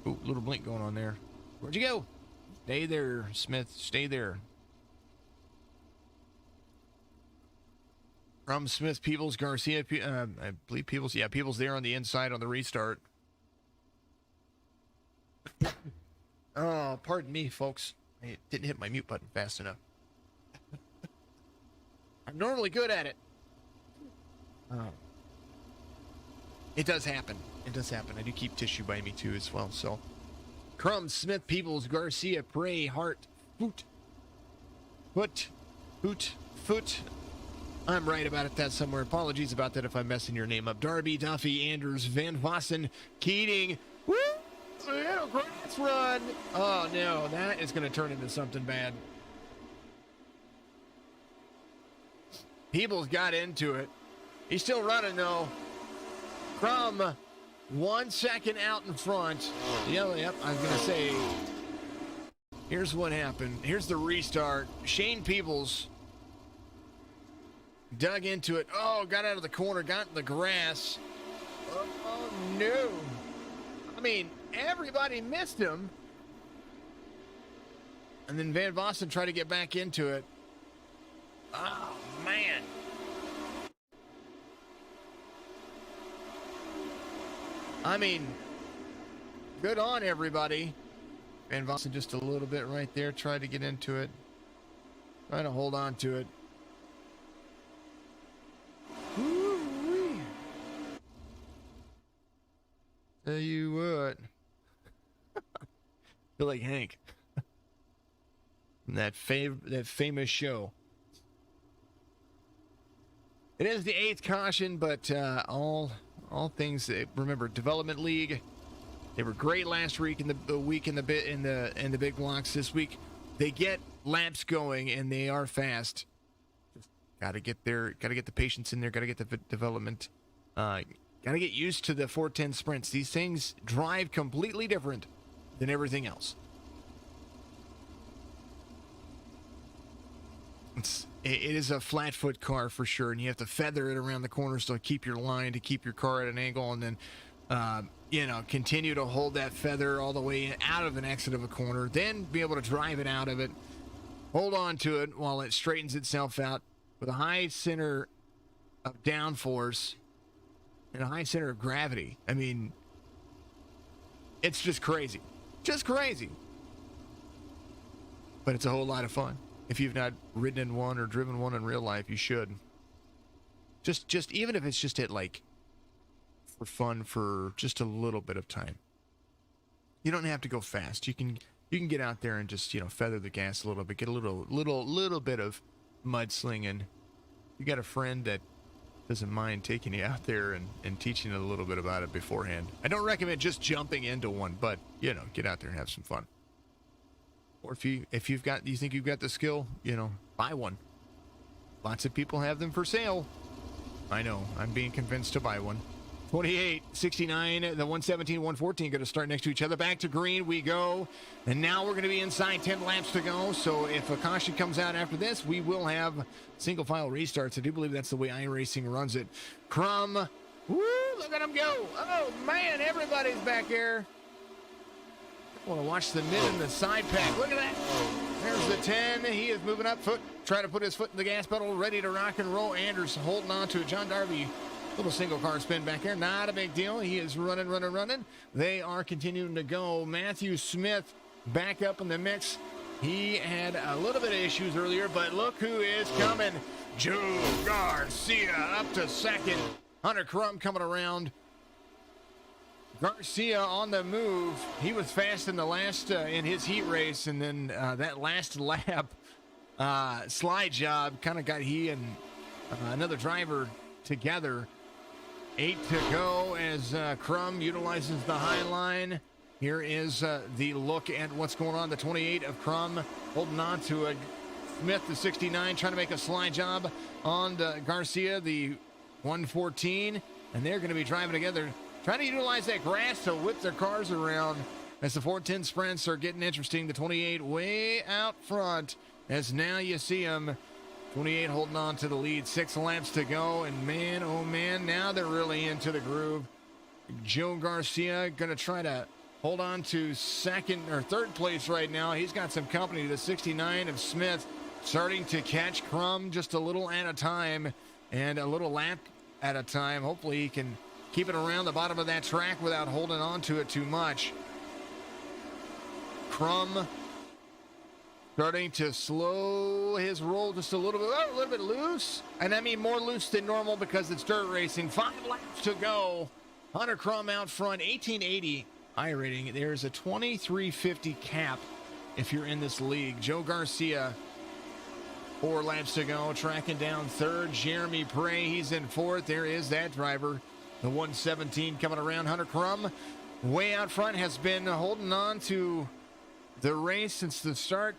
Ooh, little blink going on there. Where'd you go? Stay there, Smith. Stay there. From Smith, Peebles, Garcia, I believe Peebles. Yeah, Peebles there on the inside on the restart. Oh, pardon me, folks. I didn't hit my mute button fast enough. I'm normally good at it. It does happen. It does happen. I do keep tissue by me, too, as well. So, Crum, Smith, Peebles, Garcia, Prey, Hart, Foot. I'm right about it. That's somewhere. Apologies about that if I'm messing your name up. Darby, Duffy, Anders, Van Vossen, Keating. Woo! Grass run. Oh, no. That is going to turn into something bad. Peebles got into it. He's still running, though. Crum, 1 second out in front. Yep, I was going to say, here's what happened. Here's the restart. Shane Peebles dug into it. Oh, got out of the corner, got in the grass. Oh, no. I mean, everybody missed him. And then Van Vossen tried to get back into it. Oh, man. I mean, good on everybody. Van Vossen just a little bit right there. Tried to get into it. Trying to hold on to it. Woo-wee. Tell you what. Feel like Hank. that famous show. It is the 8th caution, but all things. Remember, Development League. They were great last week in the big blocks. This week, they get laps going and they are fast. Just gotta get the patience in there. Gotta get the development. Gotta get used to the 410 sprints. These things drive completely different than everything else. It is a flat foot car for sure, and you have to feather it around the corners to keep your line, to keep your car at an angle, and then continue to hold that feather all the way out of an exit of a corner, then be able to drive it out of it, hold on to it while it straightens itself out with a high center of downforce and a high center of gravity. I mean, it's just crazy. Just crazy. But it's a whole lot of fun. If you've not ridden in one or driven one in real life, you should. Just even if it's just at like for fun for just a little bit of time. You don't have to go fast. You can get out there and just, feather the gas a little bit, get a little bit of mudslinging. You got a friend that doesn't mind taking you out there and teaching you a little bit about it beforehand. I don't recommend just jumping into one, but get out there and have some fun. Or if you think you've got the skill, buy one. Lots of people have them for sale. I know, I'm being convinced to buy one. 28, 69, the 117, 114 going to start next to each other. Back to green we go. And now we're going to be inside 10 laps to go. So if a caution comes out after this, we will have single file restarts. I do believe that's the way iRacing runs it. Crum. Woo, look at him go. Oh, man, everybody's back there. I want to watch the mid and the side pack. Look at that. There's the 10. He is moving up foot, trying to put his foot in the gas pedal, ready to rock and roll. Anders holding on to it. John Darby. Little single car spin back there. Not a big deal. He is running. They are continuing to go. Matthew Smith back up in the mix. He had a little bit of issues earlier, but look who is coming. Joe Garcia up to second. Hunter Crum coming around. Garcia on the move. He was fast in the last in his heat race, and then that last lap slide job kind of got he and another driver together. 8 to go as Crum utilizes the high line. Here is the look at what's going on. The 28 of Crum holding on to a Smith, the 69, trying to make a slide job on the Garcia, the 114. And they're going to be driving together, trying to utilize that grass to whip their cars around as the 410 sprints are getting interesting. The 28 way out front as now you see them. 28 holding on to the lead, 6 laps to go, and man, oh man, now they're really into the groove. Joe Garcia going to try to hold on to second or third place right now. He's got some company. The 69 of Smith starting to catch Crum just a little at a time and a little lap at a time. Hopefully he can keep it around the bottom of that track without holding on to it too much. Crum starting to slow his roll just a little bit loose. And I mean more loose than normal because it's dirt racing. 5 laps to go. Hunter Crum out front, 1880 iRating. There's a 2350 cap if you're in this league. Joe Garcia, 4 laps to go, tracking down third. Jeremy Prey, he's in fourth. There is that driver. The 117 coming around. Hunter Crum way out front, has been holding on to the race since the start.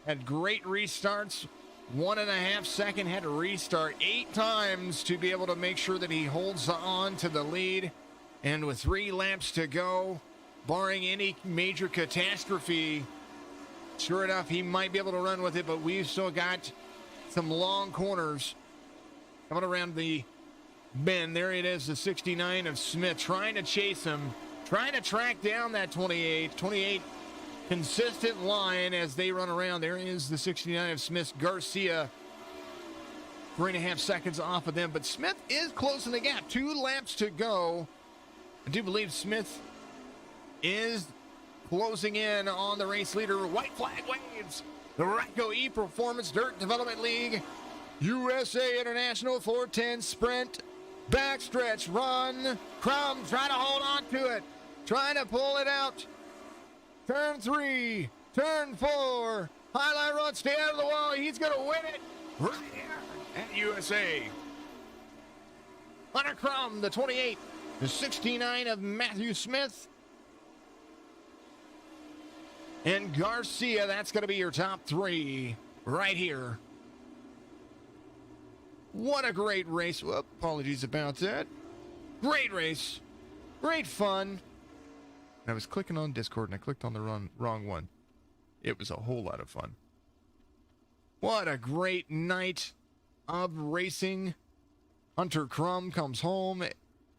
Had great restarts. 1.5 second, had to restart 8 times to be able to make sure that he holds on to the lead. And with 3 laps to go, barring any major catastrophe, sure enough, he might be able to run with it, but we've still got some long corners coming around the bend. There it is, the 69 of Smith, trying to chase him, trying to track down that 28. 28 consistent line as they run around. There is the 69 of Smith. Garcia 3.5 seconds off of them, but Smith is closing the gap. 2 laps to go. I do believe Smith is closing in on the race leader. White flag waves. The RYCO Performance Dirt Development League USA International 410 Sprint backstretch run. Crum trying to hold on to it, trying to pull it out. Turn 3, turn 4, highline run, stay out of the wall. He's going to win it right here at USA. Hunter Crum, the 28, the 69 of Matthew Smith. And Garcia, that's going to be your top 3 right here. What a great race. Well, apologies about that. Great race. Great fun. I was clicking on Discord and I clicked on the wrong one. It was a whole lot of fun. What a great night of racing. Hunter Crum comes home.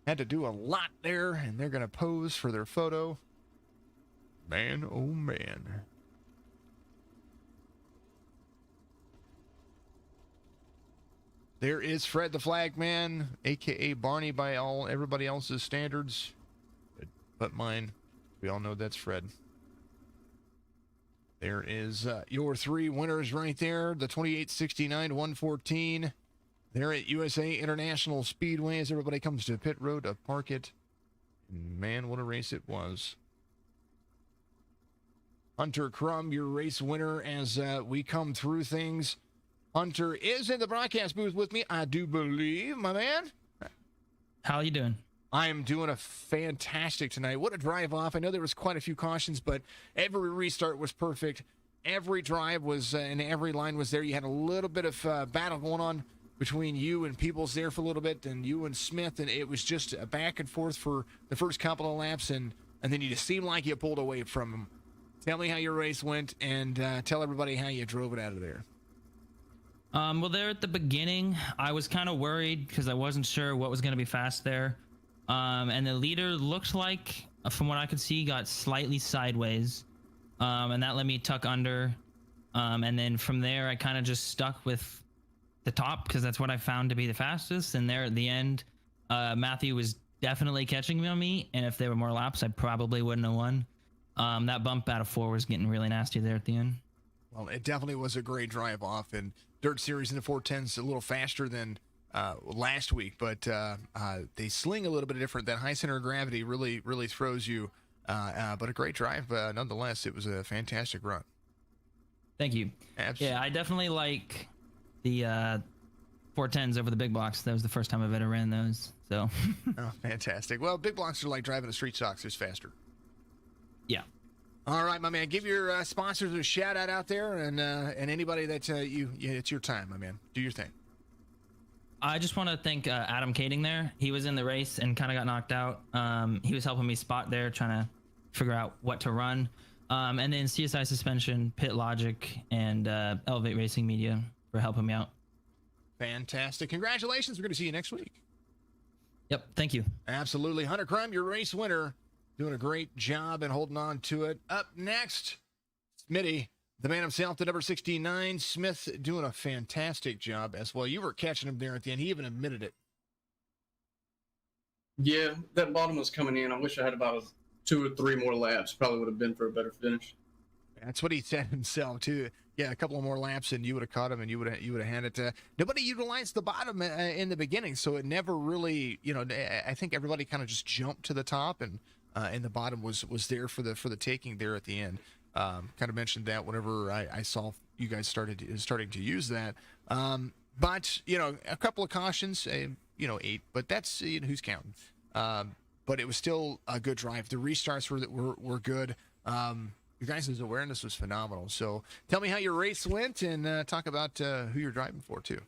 Had to do a lot there, and they're going to pose for their photo. Man, oh man. There is Fred the Flag Man, a.k.a. Barney by everybody else's standards. But mine. We all know that's Fred. There is your 3 winners right there. The 28, 69, 114. They're at USA International Speedway as everybody comes to pit road to park it. Man, what a race it was. Hunter Crum, your race winner as we come through things. Hunter is in the broadcast booth with me, I do believe, my man. How are you doing? I am doing a fantastic tonight. What a drive off. I know there was quite a few cautions, but every restart was perfect. Every drive was, and every line was there. You had a little bit of battle going on between you and Peoples there for a little bit, and you and Smith, and it was just a back and forth for the first couple of laps, and then you just seemed like you pulled away from them. Tell me how your race went, and tell everybody how you drove it out of there. Well, there at the beginning, I was kind of worried because I wasn't sure what was going to be fast there. And the leader looked like, from what I could see, got slightly sideways. And that let me tuck under. And then from there, I kind of just stuck with the top because that's what I found to be the fastest. And there at the end, Matthew was definitely catching me on me. And if there were more laps, I probably wouldn't have won. That bump out of 4 was getting really nasty there at the end. Well, it definitely was a great drive off, and Dirt Series in the 410s a little faster than last week, but they sling a little bit different. That high center of gravity really throws you, but a great drive nonetheless. It was a fantastic run. Thank you. Absolutely. Yeah, I definitely like the 410s over the big blocks. That was the first time I've ever ran those. So. Oh, fantastic. Well, big blocks are like driving a street stocks, just faster. Yeah. All right, my man. Give your sponsors a shout out there, and anybody that it's your time, my man. Do your thing. I just want to thank Adam Kading there. He was in the race and kind of got knocked out. He was helping me spot there, trying to figure out what to run. And then CSI Suspension, Pit Logic, and Elevate Racing Media for helping me out. Fantastic. Congratulations. We're going to see you next week. Yep. Thank you. Absolutely. Hunter Crime, your race winner. Doing a great job and holding on to it. Up next, Smitty, the man himself, the number 69. Smith doing a fantastic job as well. You were catching him there at the end. He even admitted it. Yeah, that bottom was coming in. I wish I had about 2 or 3 more laps. Probably would have been for a better finish. That's what he said himself, too. Yeah, a couple of more laps and you would have caught him and you would have handed it. Nobody utilized the bottom in the beginning, so it never really, I think everybody kind of just jumped to the top and the bottom was there for the taking there at the end. Kind of mentioned that whenever I saw you guys starting to use that. But a couple of cautions, 8, but that's who's counting. But it was still a good drive. The restarts were good. You guys' awareness was phenomenal. So tell me how your race went and talk about who you're driving for too.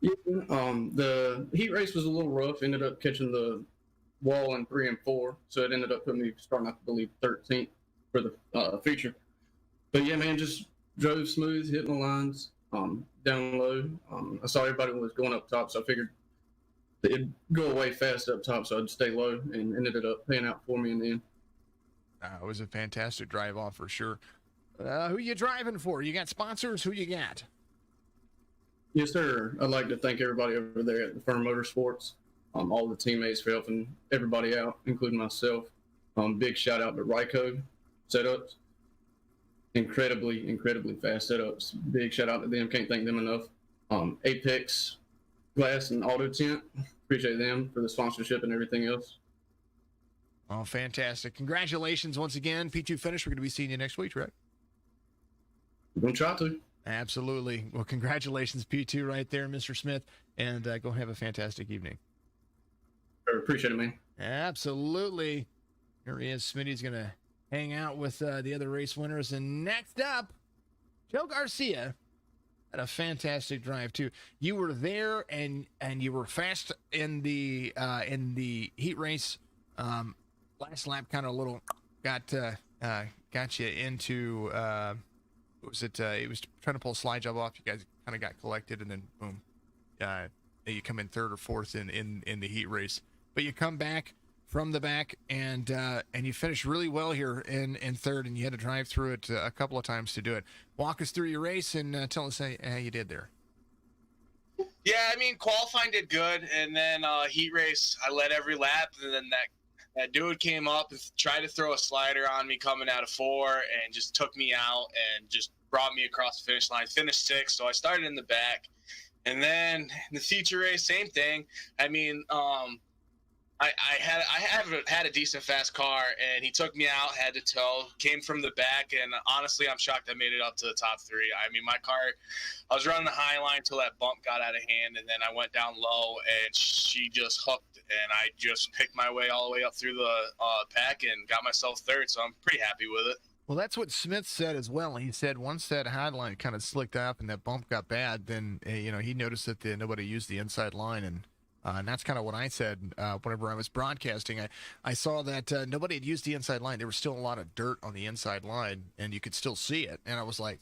Yeah, the heat race was a little rough. Ended up catching the wall in 3 and 4, so it ended up putting me starting, I believe, 13th for the feature. But yeah, man, just drove smooth, hitting the lines, down low. I saw everybody was going up top, so I figured it'd go away fast up top, so I'd stay low, and ended up paying out for me in the end. It was a fantastic drive off for sure. Who you driving for? You got sponsors? Who you got? Yes, sir. I'd like to thank everybody over there at the firm Motorsports. All the teammates for helping everybody out, including myself. Big shout out to RYCO Setups. Incredibly fast setups. Big shout out to them. Can't thank them enough. Apex Glass and Auto Tint. Appreciate them for the sponsorship and everything else. Oh, fantastic. Congratulations once again. P2 finish. We're going to be seeing you next week, right? We're going to try to. Absolutely. Well, congratulations, P2, right there, Mr. Smith. And go have a fantastic evening. I appreciate it, man. Absolutely. Here he is. Smitty's going to hang out with the other race winners. And next up, Joe Garcia had a fantastic drive, too. You were there, and you were fast in the heat race. Last lap kind of a little got you into what was it? It was trying to pull a slide job off. You guys kind of got collected, and then boom, you come in 3rd or 4th in the heat race. But you come back from the back and you finish really well here in 3rd, and you had to drive through it a couple of times to do it. Walk us through your race and tell us how you did there. Yeah, I mean, qualifying did good, and then heat race, I led every lap, and then that dude came up and tried to throw a slider on me coming out of 4 and just took me out and just brought me across the finish line. Finished 6th, so I started in the back. And then the feature race, same thing. I mean, I haven't had a decent fast car, and he took me out head to toe, came from the back, and honestly, I'm shocked I made it up to the top 3. I mean, my car, I was running the high line until that bump got out of hand, and then I went down low, and she just hooked, and I just picked my way all the way up through the pack and got myself 3rd, so I'm pretty happy with it. Well, that's what Smith said as well. He said once that hotline kind of slicked up and that bump got bad, then he noticed that nobody used the inside line, and that's kind of what I said whenever I was broadcasting. I saw that nobody had used the inside line. There was still a lot of dirt on the inside line, and you could still see it. And I was like,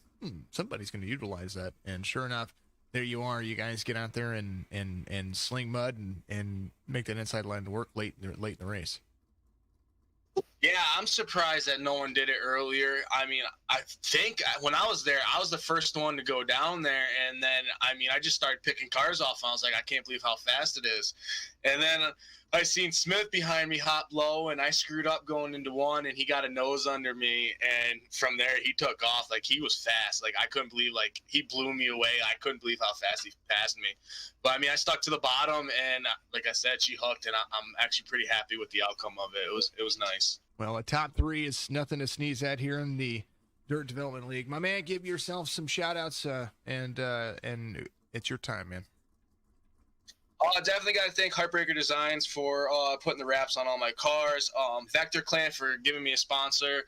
somebody's going to utilize that. And sure enough, there you are. You guys get out there and sling mud and make that inside line work late in the race. Yeah, I'm surprised that no one did it earlier. I mean, I think when I was there, I was the first one to go down there. And then, I mean, I just started picking cars off. And I was like, I can't believe how fast it is. And then I seen Smith behind me hop low, and I screwed up going into one, and he got a nose under me. And from there, he took off. Like, he was fast. Like, I couldn't believe, like, he blew me away. I couldn't believe how fast he passed me. But, I mean, I stuck to the bottom, and like I said, she hooked, and I'm actually pretty happy with the outcome of it. It was nice. Well, a top 3 is nothing to sneeze at here in the Dirt Development League. My man, give yourself some shout-outs, and it's your time, man. Definitely got to thank Heartbreaker Designs for putting the wraps on all my cars. Vector Clan for giving me a sponsor.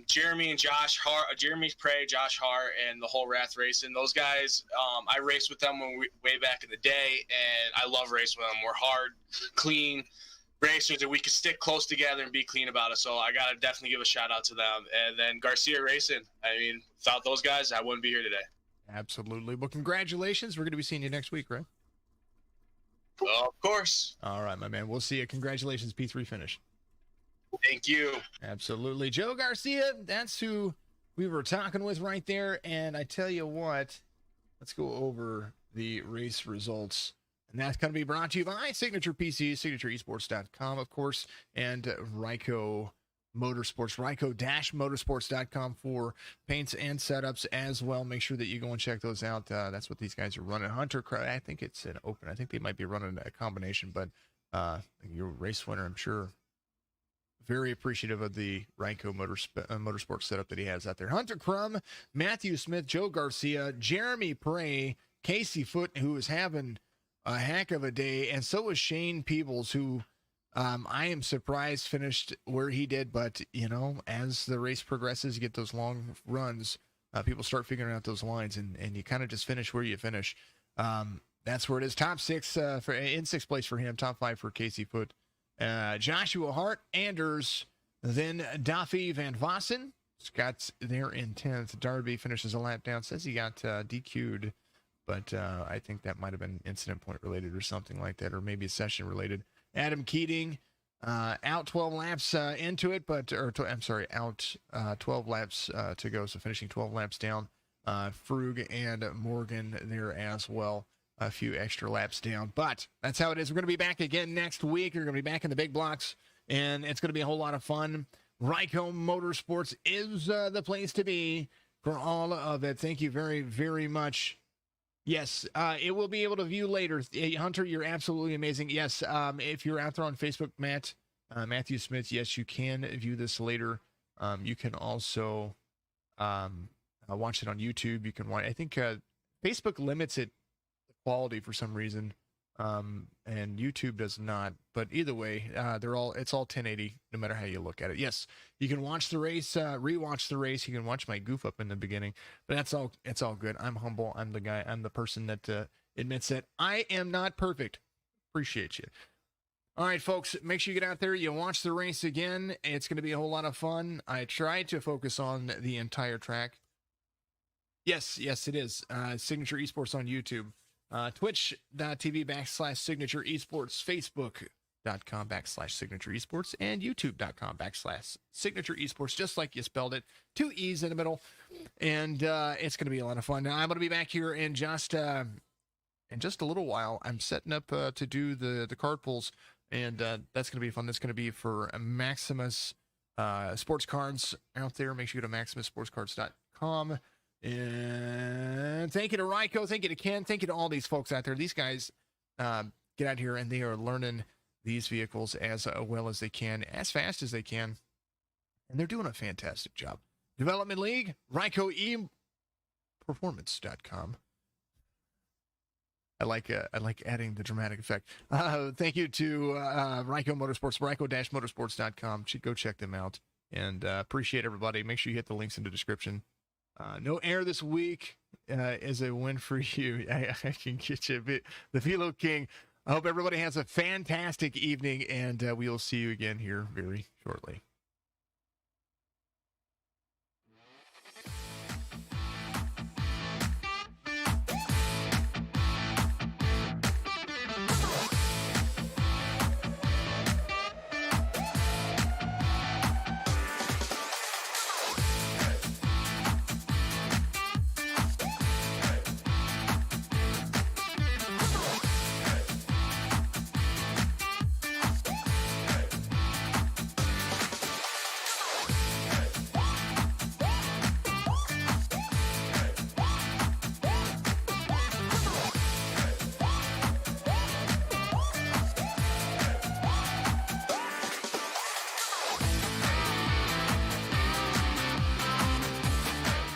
Jeremy and Josh Hart, Jeremy Prey, Josh Hart, and the whole Wrath Racing. Those guys, I raced with them way back in the day, and I love racing with them. We're hard, clean racers, and we can stick close together and be clean about it. So I got to definitely give a shout out to them. And then Garcia Racing. I mean, without those guys, I wouldn't be here today. Absolutely. Well, congratulations. We're going to be seeing you next week, right? Of course. All right, my man. We'll see you. Congratulations, P3 finish. Thank you. Absolutely. Joe Garcia, that's who we were talking with right there. And I tell you what, let's go over the race results. And that's going to be brought to you by Signature PC, signatureesports.com, of course, and RYCO Motorsports, RYCO-motorsports.com for paints and setups as well. Make sure that you go and check those out. That's what these guys are running. Hunter, I think it's an open. I think they might be running a combination, but your race winner, I'm sure, very appreciative of the RYCO Motorsports setup that he has out there. Hunter Crum, Matthew Smith, Joe Garcia, Jeremy Prey, Casey Foote, who is having a heck of a day, and so is Shane Peebles, who I am surprised finished where he did, but, as the race progresses, you get those long runs, people start figuring out those lines, and you kind of just finish where you finish. That's where it is. Top 6 in 6th place for him, top 5 for Casey Foote. Joshua Hart, Anders, then Duffy Van Vossen. Scott's there in 10th. Darby finishes a lap down, says he got DQ'd. But I think that might have been incident point related or something like that, or maybe a session related. Adam Keating out 12 laps into it, out 12 laps to go, so finishing 12 laps down. Frug and Morgan there as well, a few extra laps down. But that's how it is. We're going to be back again next week. We're going to be back in the big blocks, and it's going to be a whole lot of fun. RYCO Motorsports is the place to be for all of it. Thank you very, very much. Yes, it will be able to view later. Hunter, you're absolutely amazing. Yes, if you're out there on Facebook, Matthew Smith, yes, you can view this later. You can also watch it on YouTube. You can watch. I think Facebook limits it the quality for some reason, and YouTube does not. But either way, it's all 1080 no matter how you look at it. Yes, you can watch the race, rewatch the race. You can watch my goof up in the beginning, but it's all good. I'm humble. I'm the person that admits that I am not perfect. Appreciate you. All right, folks, make sure you get out there. You watch the race again. It's going to be a whole lot of fun. I tried to focus on the entire track. Yes, it is. Signature Esports on YouTube. Twitch.tv/Signature Esports, Facebook.com/Signature Esports, and YouTube.com/Signature Esports, just like you spelled it. 2 E's in the middle. And it's going to be a lot of fun. Now, I'm going to be back here in just a little while. I'm setting up to do the card pulls, and that's going to be fun. That's going to be for Maximus Sports Cards out there. Make sure you go to MaximusSportsCards.com. And thank you to RYCO. Thank you to Ken. Thank you to all these folks out there. These guys get out here and they are learning these vehicles as well as they can, as fast as they can. And they're doing a fantastic job. Development League, RYCO Performance.com. I like adding the dramatic effect. Thank you to RYCO Motorsports, RYCO-motorsports.com. Go check them out. And appreciate everybody. Make sure you hit the links in the description. No air this week is a win for you. I can get you a bit. The Velo King. I hope everybody has a fantastic evening, and we will see you again here very shortly.